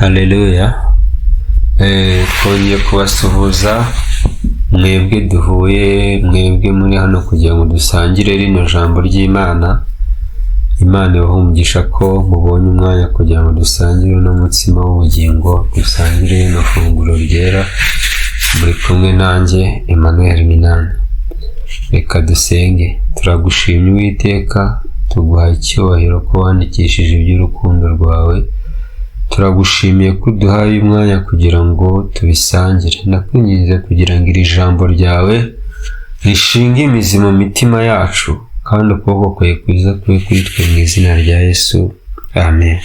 Haleluya. Twongeye kubasuhuza mwebwe duhuye, mwebwe muri hano kugira ngo dusangire rino jambo ry'Imana. Imana ibahumugisha ko mubonye umwanya kugira ngo dusangire n'umutsima w'ubugingo, dusangire rino funguro ryera. Muri kumwe nanjye Emmanuel Minani. Reka dusenge. Turagushimye Uwiteka, tuguha icyubahiro ko wandikishije iby'urukundo rwawe. Turagushimiye ko uduhaye umwanya kugira ngo tubisangire. Ndakwinginze kugira ngo iri jambo ryawe rishinge imizi mu mitima yacu, kandi ukuboko kwawe kwiza kube kuri twe mu izina rya Yesu. Amen.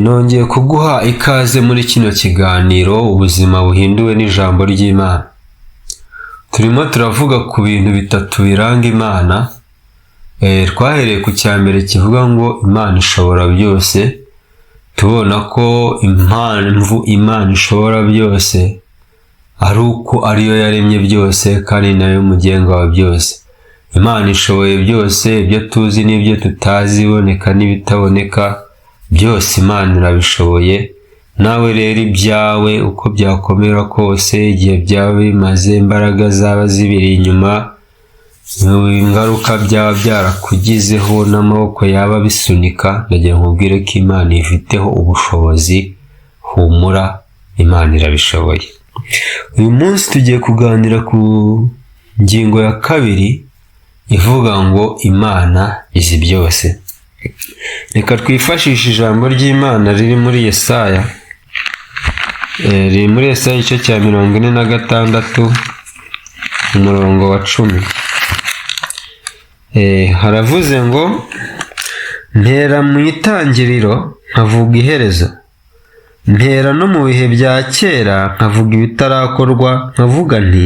Nongeye kuguha ikaze muri kino kiganiro, ubuzima buhinduwe n'ijambo ry'Imana. Turimo turavuga ku bintu bitatu biranga Imana. Twahereye ku cyambere kivuga ngo Imana ishobora byose. Tubona ko impamvu Imana ishobora byose ari uko ariyo yaremye byose kandi nayo mugenga wa byose. Imana ishoboye byose, ibyo tuzi n'ibyo tutazi, iboneka n'ibitaboneka, byose Imana irabishoboye. Nawe rero ibyawe uko byakomera kose, igihe byaba bimaze, imbaraga zaba zibiri inyuma, ingaruka byaba byarakugizeho n'amaboko yaba bisunika, ndagira nkubwire ko Imana ifiteho ubushobozi. Humura, Imana irabishoboye. Uyu munsi tugiye kuganira ku ngingo ya kabiri ivuga ngo Imana izi byose. Reka twifashishe ijambo ry'Imana riri muri Yesaya. Riri muri Yesaya igice cya 46 umurongo wa 10. Haravuze ngo mpera mu itangiriro nkavuga iherezo, mpera no mu bihe bya kera nkavuga ibitarakorwa, nkavuga nti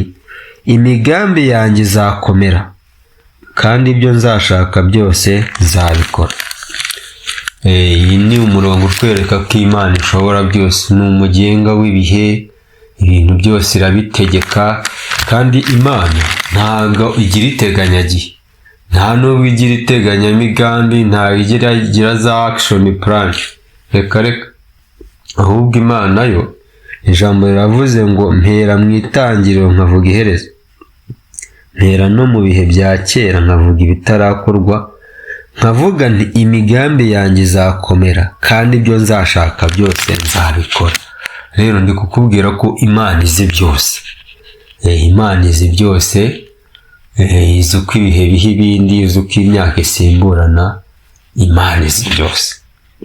imigambi yanjye izakomera kandi ibyo nzashaka byose nzabikora. Iyi ni umurongo utwereka ko Imana ishobora byose, ni umugenga w'ibihe, ibintu byose irabitegeka, kandi Imana ntabwo igira iteganyagihe, nta n'ubwo igira iteganyamigambi, ntabwo igira za action plan. Reka ahubwo Imana yo, ijambo riravuze ngo mpera mu itangiriro nkavuga iherezo, mpera no mu bihe bya kera nkavuga ibitarakorwa, nkavuga nti imigambi yanjye izakomera kandi ibyo nzashaka byose nzabikora. Rero ndi kukubwira ko Imana izi byose. Imana izi byose, izi uko ibihe biha ibindi, izi uko imyaka isimburana. Imana izi byose.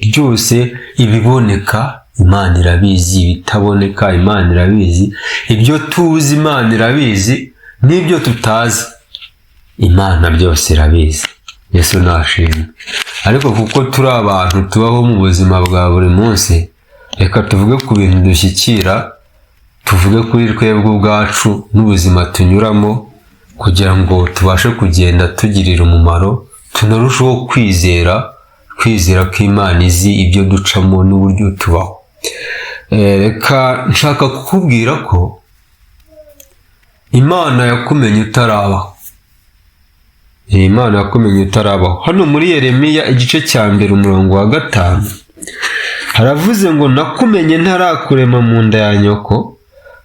Byose ibiboneka Imana irabizi, ibitaboneka Imana irabizi, ibyo tuzi Imana irabizi, n'ibyo tutazi Imana byose irabizi. Yesu nashimwe. Ariko kuko turi abantu tubaho mu buzima bwa buri munsi, reka tuvuge ku bintu dushyikira, tuvuge kuri twebwe ubwacu n'ubuzima tunyuramo, kugira ngo tubashe kugenda tugirira umumaro, tunarushaho kwizera ko Imana izi ibyo ducamo n'uburyo tubaho. Reka nshaka kukubwira ko Imana yakumenye utarabaho. Imana yakumenye utarabaho. Hano muri Yeremiya igice cya 1 umurongo wa 5 haravuze ngo nakumenye ntarakurema mu nda ya nyoko,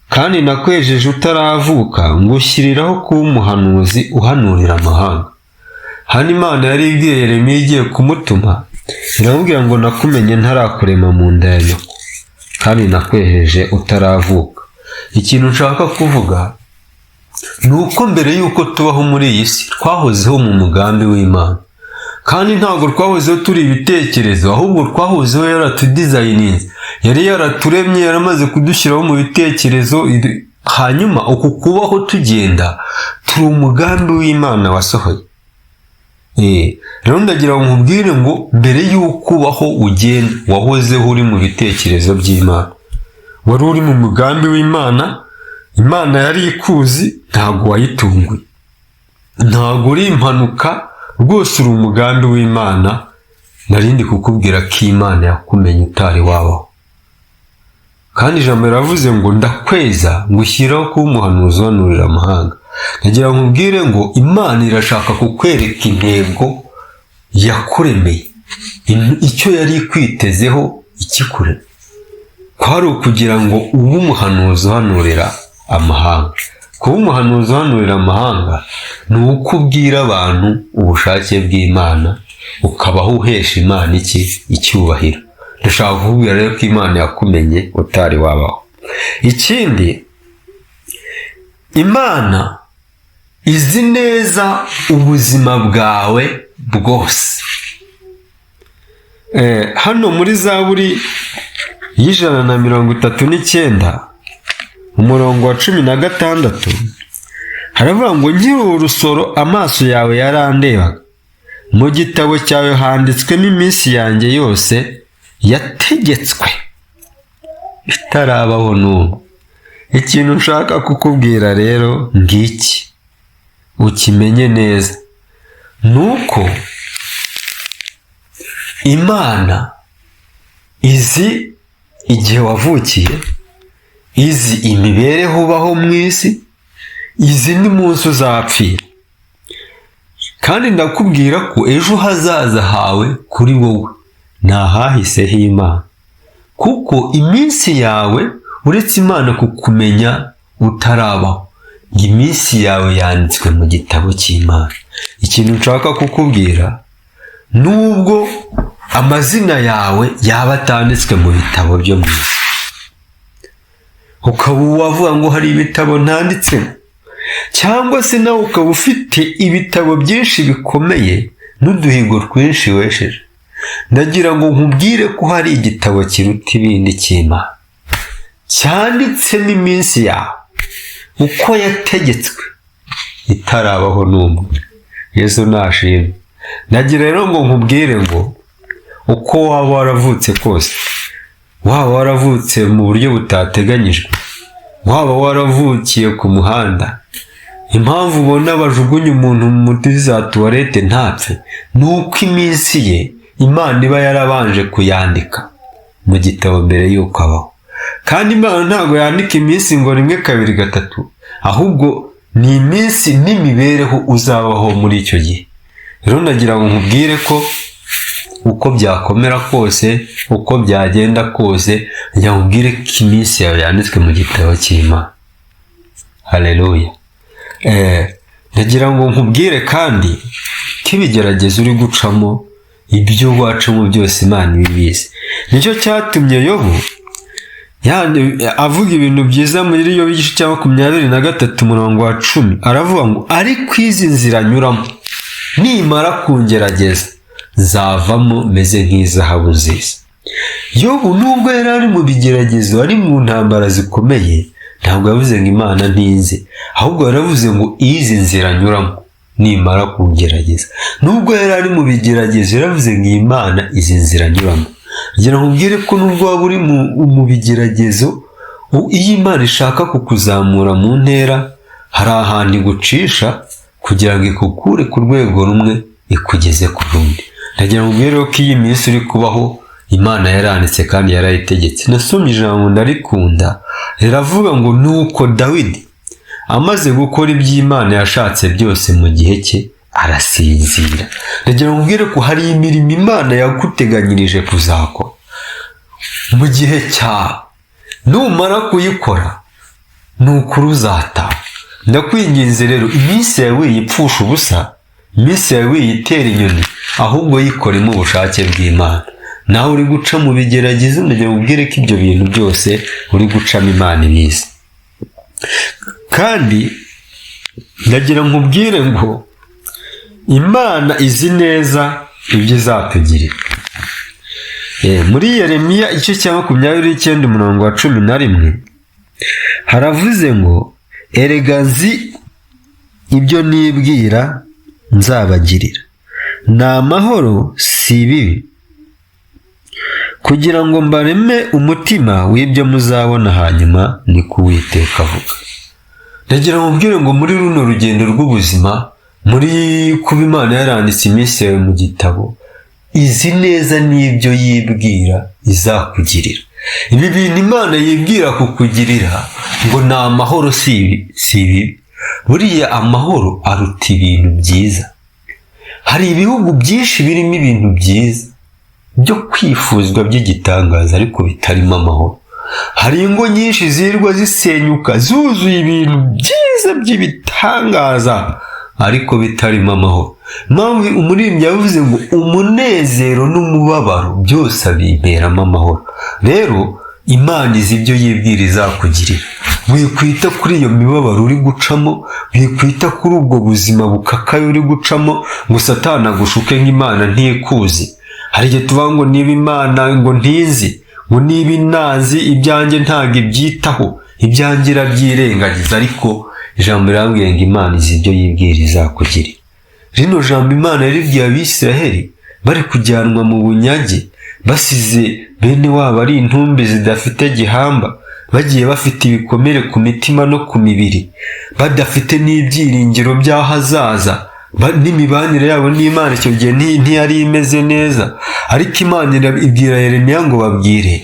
kandi nakwejeje utaravuka, ngushyiriraho kuba umuhanuzi uhanurira amahanga. Hano Imana yari ibwiye Yeremiya igiye kumutuma, iramubwira ngo nakumenye ntarakurema mu nda ya nyoko, kandi nakwejeje utaravuka. Ikintu nshaka kuvuga ni uko mbere y'uko tubaho muri iyi si twahozeho mu mugambi w'Imana, kandi ntabwo twahozeho turi ibitekerezo, ahubwo twahozeho yaratudizayininze, yari yaraturemye, yaramaze kudushyiraho mu bitekerezo. Hanyuma uku kubaho tugenda turi umugambi w'Imana wasohoye. Rero ndagira ngo nkubwire ngo mbere y'uko ubaho ugenda wahozeho uri mu bitekerezo by'Imana, wari uri mu mugambi w'Imana. Imana yari ikuzi, ntabwo wayitunguye, ntabwo uri impanuka, rwose uri umugambi w'Imana. Narindi kukubwira ko Imana yakumenye utari wabaho, kandi ijambo riravuze ngo ndakweza ngushyiraho kuba umuhanuzi uhanurira amahanga. Ndagira ngo nkubwire ngo Imana irashaka kukwereka intego yakuremeye, icyo yari ikwitezeho ikikurema. kwari ukugira ngo ube umuhanuzi uhanurira amahanga. Kuba umuhanuzi uhanurira amahanga ni uko ubwira abantu ubushake bw'Imana, ukabaho uhesha Imana icyubahiro. Ndashaka kukubwira rero ko Imana yakumenye utari wabaho. Ikindi, Imana izi neza ubuzima bwawe bwose. Hano muri Zaburi y'139 umurongo wa 16 haravuga ngo nkiri urusoro amaso yawe yarandebaga, mu gitabo cyawe handitswemo iminsi yanjye yose yategetswe itarabaho n'ubu. Ikintu nshaka kukubwira rero ngiki ukimenye neza, nuko Imana izi igihe wavukiye, izi imibereho ubaho mu isi, izi n'umunsi uzapfira. Kandi ndakubwira ko ejo hazaza hawe kuri wowe ntahahise h'Imana, kuko iminsi yawe uretse Imana kukumenya utarabaho, iminsi yawe yanditswe mu gitabo cy'Imana. Ikintu nshaka kukubwira, nubwo amazina yawe yaba atanditswe mu bitabo byo mu isi, ukaba wavuga ngo hari ibitabo ntanditsemo, cyangwa se nawe ukaba ufite ibitabo byinshi bikomeye n'uduhigo twinshi wesheje, ndagira ngo nkubwire ko hari igitabo kiruta ibindi cy'Imana cyanditsemo iminsi yawe uko yategetswe itarabaho n'umwe. Yesu nashimwe. Ndagira rero ngo nkubwire ngo uko waba waravutse kose, waba waravutse mu buryo butateganyijwe, waba waravukiye ku muhanda, impamvu ubona bajugunya umuntu muri za tuwarete ntapfe, ni uko iminsi ye Imana iba yarabanje kuyandika mu gitabo mbere y'uko abaho. Kandi Imana ntabwo yandika iminsi ngo 1, 2, 3, ahubwo ni iminsi n'imibereho uzabaho muri icyo gihe. Rero ndagira ngo nkubwire ko uko byakomera kose, uko byagenda kose, njya nkubwire ko iminsi yawe yanditswe mu gitabo cy'Imana. Haleluya. Ndagira ngo nkubwire kandi ko ibigeragezo uri gucamo, ibyo wacamo byose Imana ibibizi. Nicyo cyatumye Yobu avuga ibintu byiza muri Yobu igice cya 23 umurongo wa 10, aravuga ngo ariko izi nzira nyuramo nimara kungerageza zavamo meze nk'izahabu nziza. Yobu nubwo yari ari mu bigeragezo, ari mu ntambara zikomeye, ntabwo yavuze ngo Imana ntinze, ahubwo yaravuze ngo izi nzira nyuramo nimara kungerageza. Nubwo yari ari mu bigeragezo, yaravuze ngo Imana izi nzira nyuramo. Ngira nkubwire ko nubwo waba uri mu bigeragezo, iyo Imana ishaka kukuzamura mu ntera, hari ahantu igucisha kugira ngo ikukure ku rwego rumwe ikugeze ku rundi. Ndagira nkubwire ko iyi minsi uri kubaho Imana yaranditse kandi yarayitegetse. Nasomye ijambo ndarikunda, riravuga ngo nuko Dawidi amaze gukora iby'Imana yashatse byose mu gihe cye arasinzira. Ndagira nkubwire ko hari imirimo Imana yaguteganyirije kuzakora mu gihe cyawe, numara kuyikora nuko uzataha. Ndakwinginze rero, iminsi yawe wiyipfusha ubusa, iminsi yawe wiyitera inyoni, ahubwo yikoremo ubushake bw'Imana. Nawe uri guca mu bigeragezo, ndagira nkubwire ko ibyo bintu byose uri gucamo Imana ibizi. Kandi ndagira nkubwire ngo Imana izi neza ibyo izatugirira. Muri Yeremiya igice cya 29 umurongo wa 11 haravuze ngo erega nzi ibyo nibwira nzabagirira, ni amahoro si ibibi, kugira ngo mbareme umutima w'ibyo muzabona hanyuma, ni ko Uwiteka avuga. Ndagira nkubwire ngo muri runo rugendo rw'ubuzima, muri kuba Imana yaranditse iminsi yawe mu gitabo, izi neza n'ibyo yibwira izakugirira. Ibi bintu Imana yibwira kukugirira ngo ni amahoro si ibibi. Buriya amahoro aruta ibintu byiza. Hari ibihugu byinshi birimo ibintu byiza byo kwifuzwa by'igitangaza, ariko bitarimo amahoro. hari ingo nyinshi zirwa zisenyuka zuzuye ibintu byiza by'ibitangaza ariko bitarimo amahoro. Mpamvu umuririmbyi yavuze ngo umunezero n'umubabaro byose abimperamo amahoro. Rero Imana izi ibyo yibwira izakugirira. Wikwita kuri iyo mibabaro uri gucamo, wikwita kuri ubwo buzima bukakaye uri gucamo ngo Satani agushuke nk'Imana ntikuzi. Hari igihe tuvuga ngo niba Imana ngo ntizi, ngo niba inazi ibyanjye ntabwo ibyitaho, ibyanjye irabyirengagiza, ariko ijambo rirambwiye ngo Imana izi ibyo yibwira izakugirira. Rino jambo Imana yaribwiye Abisiraheli bari kujyanwa mu bunyage, basize bene wabo ari intumbi zidafite gihamba, bagiye bafite ibikomere ku mitima no ku mibiri, badafite n'ibyiringiro by'ahazaza, n'imibanire yabo n'Imana icyo gihe ntiyari imeze neza. Ariko Imana ibwira Yeremiya ngo babwire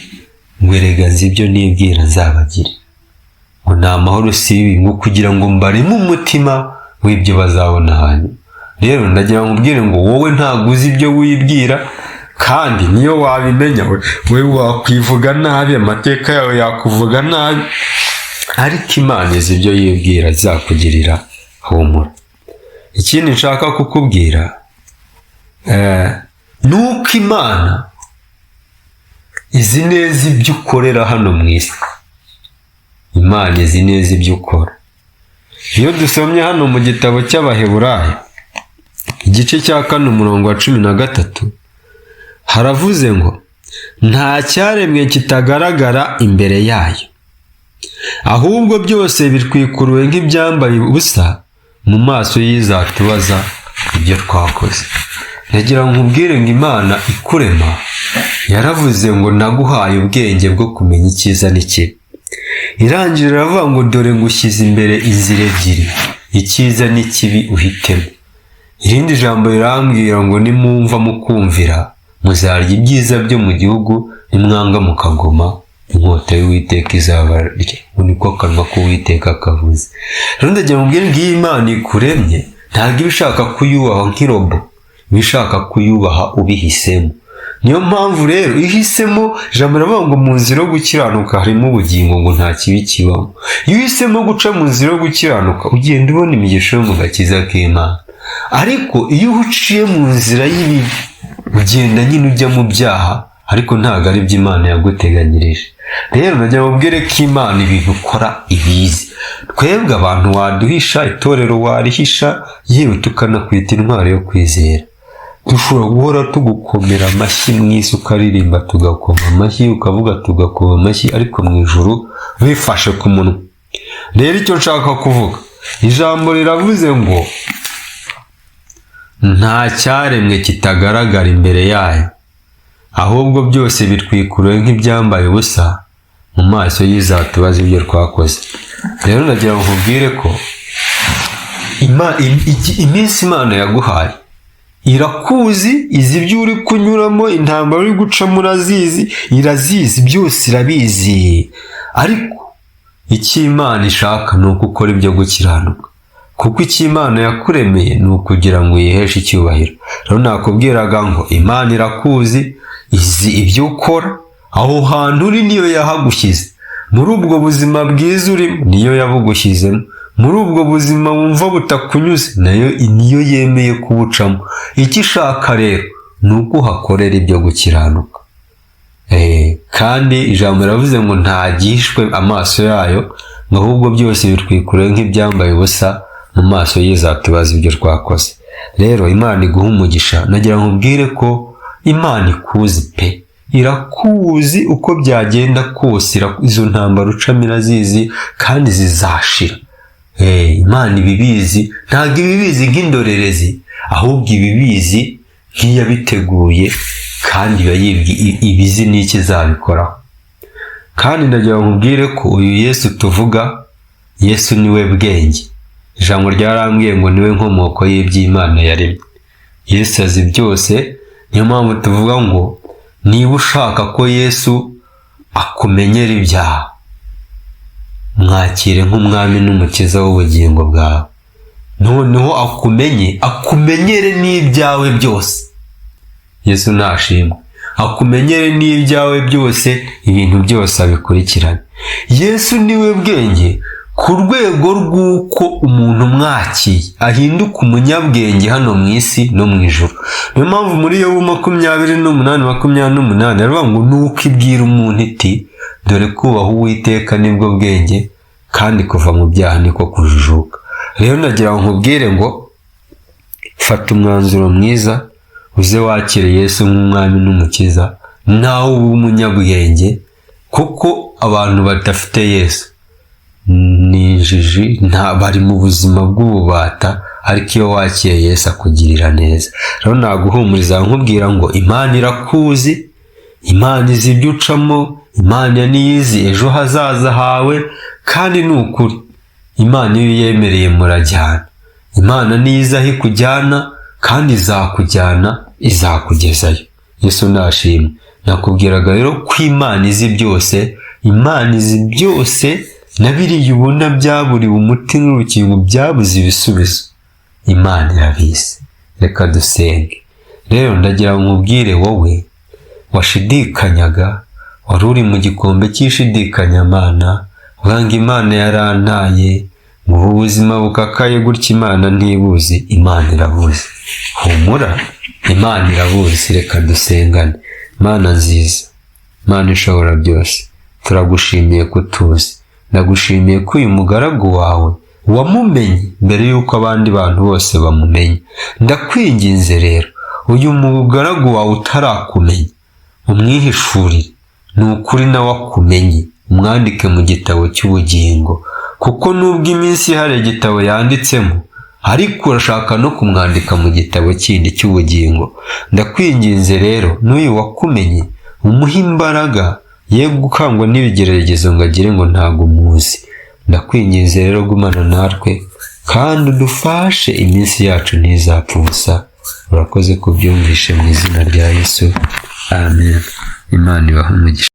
ngo erega nzi ibyo nibwira nzabagire, ngo ni amahoro si ibi, ngo kugira ngo mbareme umutima w'ibyo bazabona hanyuma. Rero ndagira ngo ubwire ngo wowe ntabwo uzi ibyo wibwira, kandi niyo wabimenya we wakwivuga nabi, amateka yawe yakuvuga nabi, ariko Imana izi ibyo yibwira izakugirira, humura. Ikindi nshaka kukubwira ni uko Imana izi neza ibyo ukorera hano mu isi. Imana izi neza ibyo ukora. Iyo dusomye hano mu gitabo cy'Abaheburayo igice cya 4 umurongo wa 13 haravuze ngo nta cyaremwe kitagaragara imbere yayo, ahubwo byose bitwikuruwe nk'ibyambaye ubusa mu maso y'izatubaza ibyo twakoze. Nagira ngo nkubwire ngo Imana ikurema yaravuze ngo naguhaye ubwenge bwo kumenya icyiza n'ikibi. Irangira iravuga ngo dore ngushyize imbere inzira ebyiri, icyiza n'ikibi uhitemo. Irindi jambo rirambwira ngo nimwumva mukumvira muzarya ibyiza byo mu gihugu, nimwanga mukagoma inkota y'Uwiteka izabarya. Niko kanwa k'Uwiteka kavuze. Rero ndagira ngo mbwire ngo iyi Imana ikuremye ntabwo iba ishaka kuyubaha nk'irobo, iba ishaka kuyubaha ubihisemo. Niyo mpamvu rero ihisemo, ijambo riravuga ngo mu nzira yo gukiranuka harimo ubugingo, ngo nta kibi kibamo. Iyo uhisemo guca mu nzira yo gukiranuka ugenda ubona imigisha yo mu gakiza k'Imana. Ariko iyo uciye mu nzira y'ibibi ugenda nyine ujya mu byaha, ariko ntabwo ari byo Imana yaguteganyirije. Rero nagira ngo ubwire ko Imana ibintu ukora ibizi. Twebwe abantu waduhisha, itorero warihisha, yewe tukanakwita intwari yo kwizera. Dushobora guhora tugukomera amashyi mu isi, ukaririmba tugakoma amashyi, ukavuga tugakoma amashyi, ariko mu ijuru bifashe ku munwa. Rero icyo nshaka kuvuga, ijambo riravuze ngo nta cyaremwe kitagaragara imbere yayo, ahubwo byose bitwikuruwe nk'ibyambaye ubusa mu maso y'izatubaza ibyo twakoze. Rero nagira ngo nkubwire ko iminsi Imana yaguhaye irakuzi, izi ibyo uri kunyuramo, intambara uri gucamo irazizi, byose irabizi. Ariko icyo Imana ishaka ni uko ukora ibyo gukiranuka, kuko icyo Imana yakuremeye ni ukugira ngo uyiheshe icyubahiro. Rero nakubwiraga ngo Imana irakuzi, izi ibyo ukora, aho hantu uri niyo yahagushyize, muri ubwo buzima bwiza urimo niyo yabugushyizemo, muri ubwo buzima wumva butakunyuze nayo niyo yemeye kubucamo. Icyo ishaka rero ni uko uhakorera ibyo gukiranuka. Kandi ijambo riravuze ngo nta gihishwe amaso yayo, ngo ahubwo byose bitwikuruwe nk'ibyambaye ubusa mu maso y'izatubaza ibyo twakoze. Rero Imana iguha umugisha. Nagira ngo ubwire ko Imana ikuzi pe, irakuzi uko byagenda kose, izo ntambara ucamo irazizi kandi zizashira. Imana ibibizi, ntabwo ibibizi nk'indorerezi, ahubwo ibibizi nk'iyabiteguye, kandi ibizi n'iki izabikoraho. Kandi ndagira ngo nkubwire ko uyu Yesu tuvuga, Yesu niwe bwenge. Ijambo ryarambwiye ngo niwe nkomoko y'iby'Imana yaremye. Yesu azi byose, niyo mpamvu tuvuga ngo niba ushaka ko Yesu akumenyera ibyaha, mwakire nk'umwami n'umukiza w'ubugingo bwawe, noneho akumenyere n'ibyawe byose. Yesu nashimwe. akumenyere n'ibyawe byose, ibintu byose abikurikirane. Yesu niwe bwenge ku rwego rw'uko umuntu umwakiye ahinduka umunyabwenge hano mu isi no mu ijuru. Niyo mpamvu muri Yobu 28:28 aravuga ngo nuko ibwira umuntu iti dore kubaha Uwiteka nibwo bwenge, kandi kuva mu byaha niko kujijuka. Rero nagira ngo nkubwire ngo fata umwanzuro mwiza, uze wakire Yesu nk'umwami n'umukiza, nawe ube umunyabwenge, kuko abantu badafite Yesu ni injiji, bari mu buzima bw'ububata, ariko iyo wakiriye Yesu akugirira neza. Rero naguhumuriza nkubwira ngo Imana irakuzi, Imana izi ibyo ucamo, Imana niyizi ejo hazaza hawe, kandi ni ukuri Imana iyo yemereye murajyana. Imana niyizi aho ikujyana, kandi izakujyana, izakugezayo. Yesu nashimwe. Nakubwiraga rero ko Imana izi byose, Imana izi byose, na biriya ubona byaburiwe umuti n'urukingo byabuze ibisubizo, Imana irabizi. Reka dusenge. Rero ndagira ngo nkubwire wowe washidikanyaga, wari uri mu gikombe cy'ishidikanyamana, uvuga ngo Imana yarantaye, ngo ubu buzima bukakaye gutya Imana ntibuzi. Imana irabuzi. Humura, Imana irabuzi. Reka dusengane. Mana nziza, Mana ishobora byose, turagushimiye ko utuzi. Ndagushimiye ko uyu mugaragu wawe wamumenye mbere y'uko abandi bantu bose bamumenye. Ndakwinginze rero, uyu mugaragu wawe utarakumenya umwihishurire, ni ukuri nawe akumenye, umwandike mu gitabo cy'ubugingo, kuko nubwo iminsi hari igitabo yanditsemo, ariko urashaka no kumwandika mu gitabo kindi cy'ubugingo. Ndakwinginze rero, n'uyu wakumenye umuhe imbaraga, ye gukangwa n'ibigeragezo ngo agire ngo ntago muzi. Ndakwinginze rero gumana natwe, kandi udufashe iminsi yacu ntizapfa ubusa. Urakoze kubyumvishe mu izina rya Yesu. Amen. Imana ibahe umugisha.